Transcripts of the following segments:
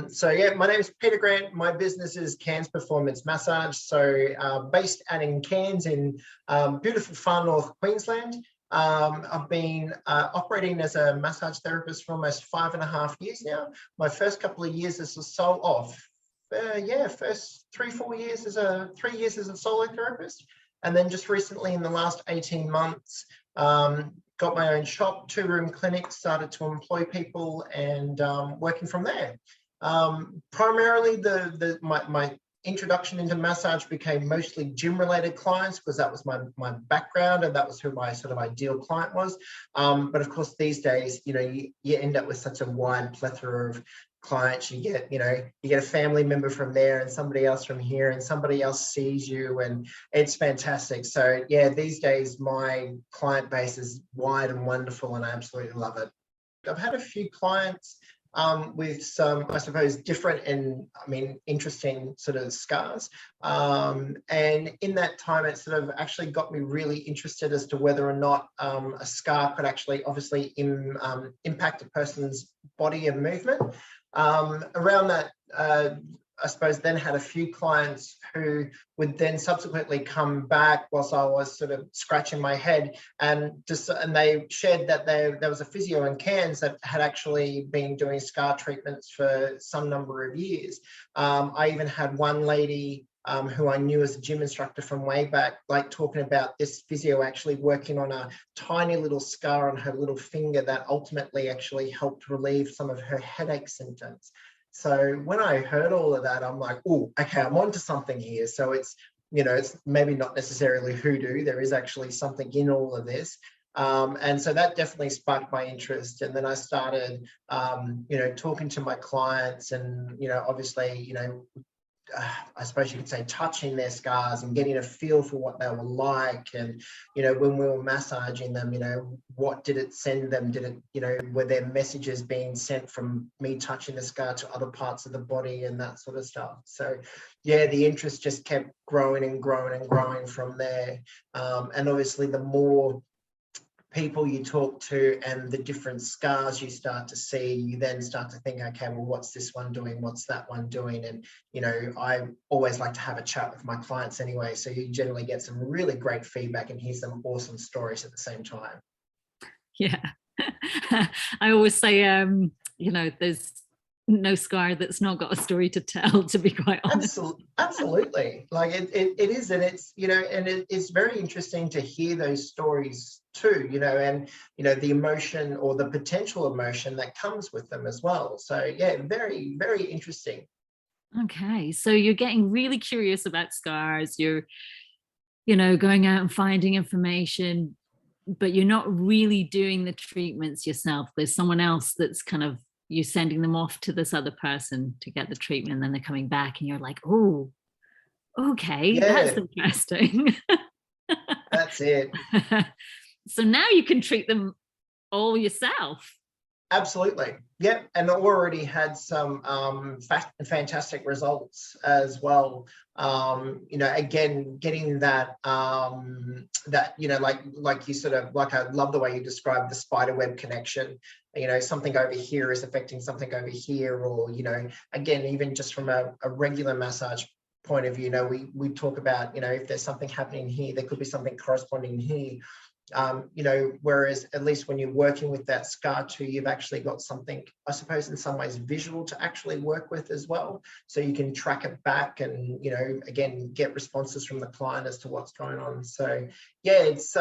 So yeah, my name is Peter Grant. My business is Cairns Performance Massage. So based out in Cairns in beautiful far north Queensland. I've been operating as a massage therapist for almost 5.5 years now. My first couple of years as a first 3 years as a solo therapist. And then just recently in the last 18 months, got my own shop, 2-room clinic, started to employ people and working from there. Primarily my introduction into massage became mostly gym related clients because that was my background and that was who my sort of ideal client was. But of course these days, you end up with such a wide plethora of clients. You get a family member from there and somebody else from here and somebody else sees you, and it's fantastic. So yeah, these days my client base is wide and wonderful and I absolutely love it. I've had a few clients with some, I suppose, different and interesting sort of scars. And in that time, it sort of actually got me really interested as to whether or not a scar could actually obviously impact a person's body and movement. Around that, I suppose then had a few clients who would then subsequently come back whilst I was sort of scratching my head and they shared that there was a physio in Cairns that had actually been doing scar treatments for some number of years. I even had one lady who I knew as a gym instructor from way back, like talking about this physio actually working on a tiny little scar on her little finger that ultimately actually helped relieve some of her headache symptoms. So when I heard all of that, I'm like, oh, okay, I'm onto something here. So it's maybe not necessarily hoodoo. There is actually something in all of this. And so that definitely sparked my interest. And then I started, talking to my clients and, obviously, I suppose you could say touching their scars and getting a feel for what they were like. And, when we were massaging them, what did it send them? Did it, were there messages being sent from me touching the scar to other parts of the body and that sort of stuff? So yeah, the interest just kept growing and growing and growing from there. And obviously the more people you talk to and the different scars you start to see, you then start to think, okay, well, what's this one doing? What's that one doing? And, I always like to have a chat with my clients anyway. So you generally get some really great feedback and hear some awesome stories at the same time. Yeah. I always say, there's no scar that's not got a story to tell, to be quite honest. Absolutely. Like it is, and it's, and it's very interesting to hear those stories too, and, the emotion or the potential emotion that comes with them as well. So yeah, very, very interesting. Okay. So you're getting really curious about scars. You're, going out and finding information, but you're not really doing the treatments yourself. There's someone else that's kind of, you're sending them off to this other person to get the treatment, and then they're coming back and you're like, oh, okay, yeah. That's interesting. That's it. So now you can treat them all yourself. Absolutely. Yeah. And I already had some fantastic results as well. Again, getting that, like you sort of, like, I love the way you described the spider web connection. Something over here is affecting something over here, or, again, even just from a regular massage point of view, we talk about, if there's something happening here, there could be something corresponding here. Whereas at least when you're working with that scar too, you've actually got something, I suppose, in some ways visual to actually work with as well. So you can track it back and, again, get responses from the client as to what's going on. So yeah, it's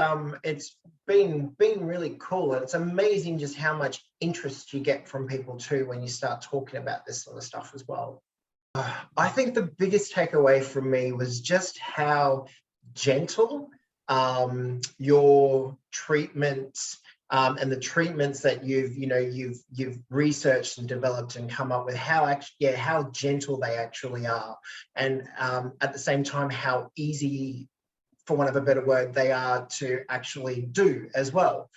been really cool. And it's amazing just how much interest you get from people too when you start talking about this sort of stuff as well. I think the biggest takeaway from me was just how gentle your treatments and the treatments that you've researched and developed and come up with, how gentle they actually are, and at the same time how easy, for want of a better word, they are to actually do as well.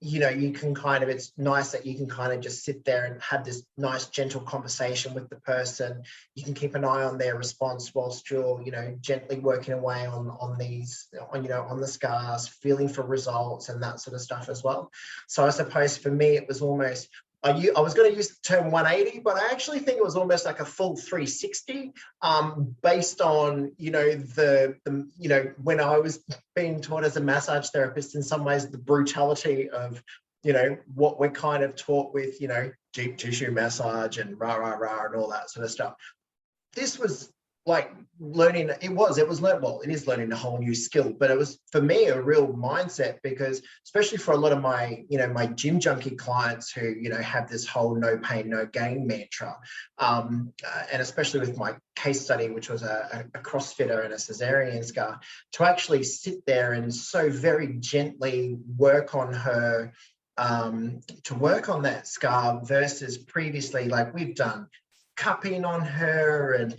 You can kind of, it's nice that you can kind of just sit there and have this nice gentle conversation with the person. You can keep an eye on their response whilst you're, gently working away on the scars, feeling for results and that sort of stuff as well. So I suppose for me, it was almost I was going to use the term 180, but I actually think it was almost like a full 360, based on, when I was being taught as a massage therapist, in some ways, the brutality of, what we're kind of taught with, deep tissue massage and rah, rah, rah, and all that sort of stuff. This was like learning, it is learning a whole new skill, but it was for me a real mindset, because especially for a lot of my, my gym junkie clients who, have this whole no pain, no gain mantra. And especially with my case study, which was a CrossFitter and a cesarean scar, to actually sit there and so very gently work on her, to work on that scar, versus previously, like we've done cupping on her and,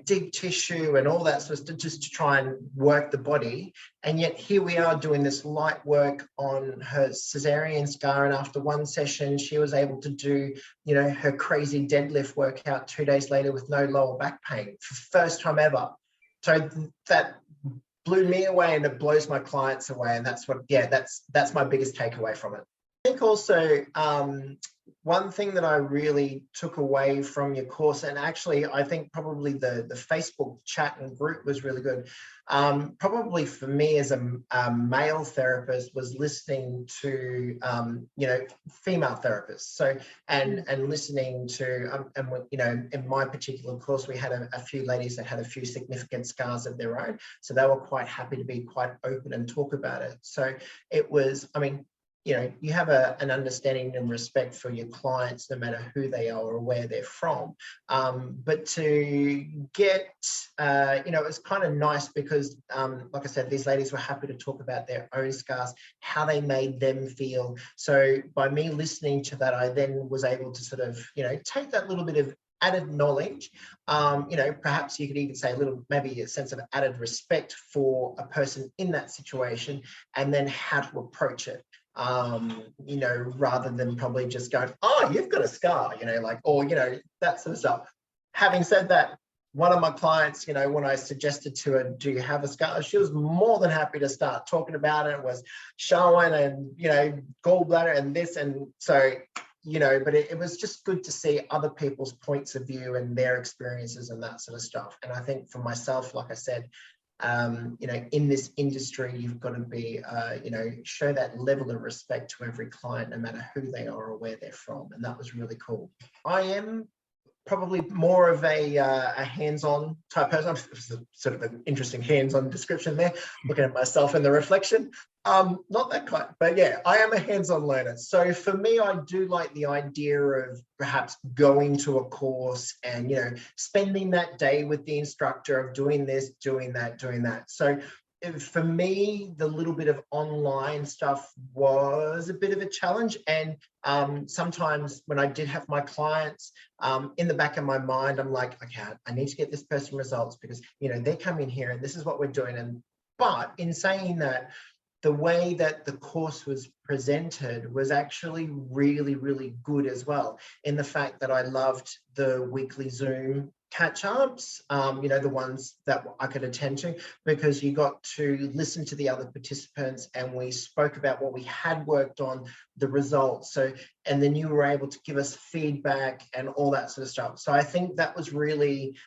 dig tissue and all that sort of stuff, just to try and work the body. And yet here we are doing this light work on her cesarean scar. And after one session, she was able to do, her crazy deadlift workout 2 days later with no lower back pain for the first time ever. So that blew me away, and it blows my clients away. And that's that's my biggest takeaway from it. I think also, one thing that I really took away from your course, and actually I think probably the Facebook chat and group was really good, probably for me as a male therapist, was listening to female therapists. So and listening to in my particular course, we had a few ladies that had a few significant scars of their own, so they were quite happy to be quite open and talk about it. So it was, you have an understanding and respect for your clients, no matter who they are or where they're from. But to get, it was kind of nice because, like I said, these ladies were happy to talk about their own scars, how they made them feel. So by me listening to that, I then was able to sort of, take that little bit of added knowledge, perhaps you could even say maybe a sense of added respect for a person in that situation, and then how to approach it. Rather than probably just going, oh, you've got a scar, or, that sort of stuff. Having said that, one of my clients, when I suggested to her, do you have a scar? She was more than happy to start talking about it. It was showing and, gallbladder and this. And so, but it was just good to see other people's points of view and their experiences and that sort of stuff. And I think for myself, like I said, in this industry, you've got to be, show that level of respect to every client, no matter who they are or where they're from. And that was really cool. I am probably more of a hands-on type person. Sort of an interesting hands-on description there, looking at myself in the reflection. Not that kind, but yeah, I am a hands-on learner. So for me, I do like the idea of perhaps going to a course and, spending that day with the instructor of doing this, doing that, doing that. So for me, the little bit of online stuff was a bit of a challenge. And sometimes when I did have my clients, in the back of my mind, I'm like, okay, I need to get this person results because, they're coming here and this is what we're doing. But in saying that, the way that the course was presented was actually really, really good as well, in the fact that I loved the weekly Zoom catch-ups, the ones that I could attend to, because you got to listen to the other participants and we spoke about what we had worked on, the results. So, and then you were able to give us feedback and all that sort of stuff. So I think that was really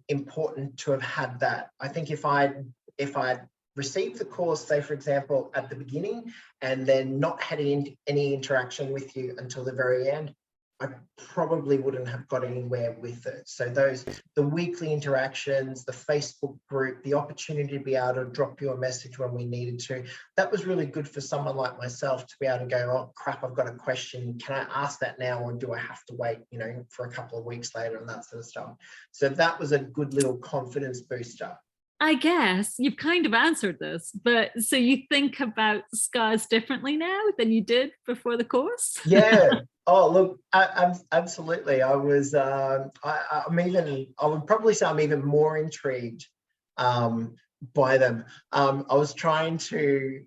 important to have had that. I think if I'd received the course, say for example, at the beginning, and then not had any interaction with you until the very end, I probably wouldn't have got anywhere with it. So the weekly interactions, the Facebook group, the opportunity to be able to drop you a message when we needed to, that was really good for someone like myself to be able to go, oh crap, I've got a question. Can I ask that now, or do I have to wait, for a couple of weeks later, and that sort of stuff. So that was a good little confidence booster. I guess you've kind of answered this, but so you think about scars differently now than you did before the course? Yeah. Oh, look, absolutely. I was, I would probably say I'm even more intrigued by them. I was trying to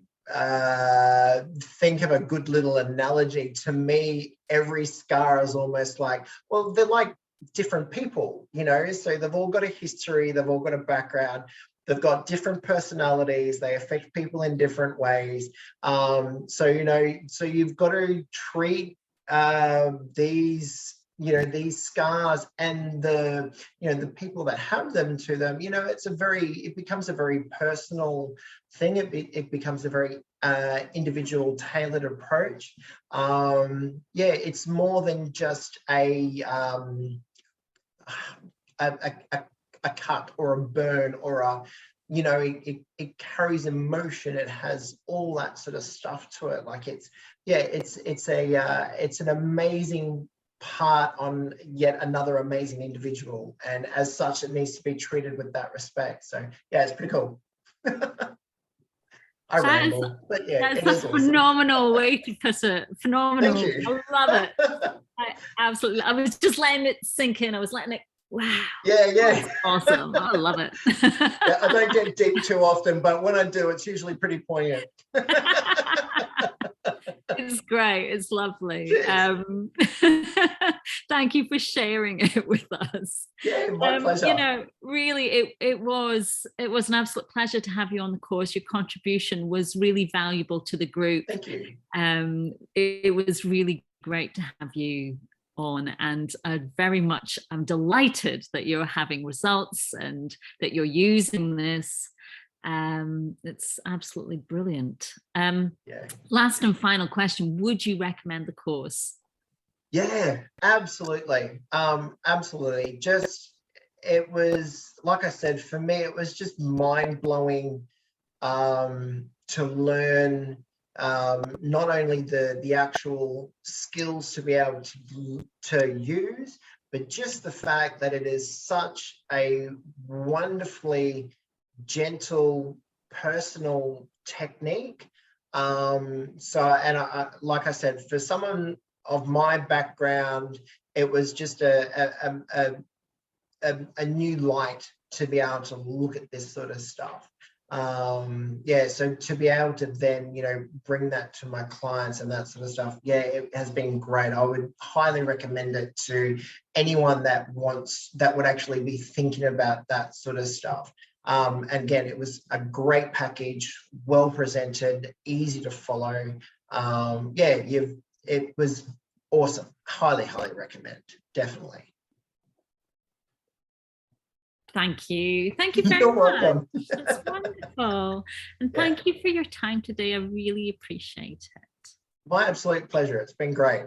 think of a good little analogy. To me, every scar is almost like, well, they're like different people, so they've all got a history, they've all got a background, they've got different personalities, they affect people in different ways. So you've got to treat these, these scars and the, the people that have them to them, it becomes a very personal thing. It becomes a very individual tailored approach. It's more than just a cut or a burn or a, it carries emotion. It has all that sort of stuff to it. Like it's an amazing part on yet another amazing individual, and as such it needs to be treated with that respect. So yeah, it's pretty cool. I ramble, but yeah, that's it is a awesome. Phenomenal way to put it. Phenomenal. Thank you. I love it. I was just letting it sink in. I was letting it, wow. Yeah. That's awesome. I love it. Yeah, I don't get deep too often, but when I do, it's usually pretty poignant. It's great. It's lovely. Thank you for sharing it with us. Yeah, my pleasure. Really, it was an absolute pleasure to have you on the course. Your contribution was really valuable to the group. Thank you. It was really great to have you on, and I'm delighted that you're having results and that you're using this. It's absolutely brilliant. Last and final question, would you recommend the course? Yeah, absolutely. Absolutely. It was, like I said, for me, it was just mind-blowing to learn not only the actual skills to be able to use, but just the fact that it is such a wonderfully gentle, personal technique. Like I said, for someone of my background, it was just a new light to be able to look at this sort of stuff. So to be able to then, bring that to my clients and that sort of stuff, it has been great. I would highly recommend it to anyone that would actually be thinking about that sort of stuff. And again, it was a great package, well presented, easy to follow. It was awesome. Highly recommend. Definitely. Thank you. Thank you very You're much. welcome. That's wonderful. And thank you for your time today. I really appreciate it. My absolute pleasure. It's been great.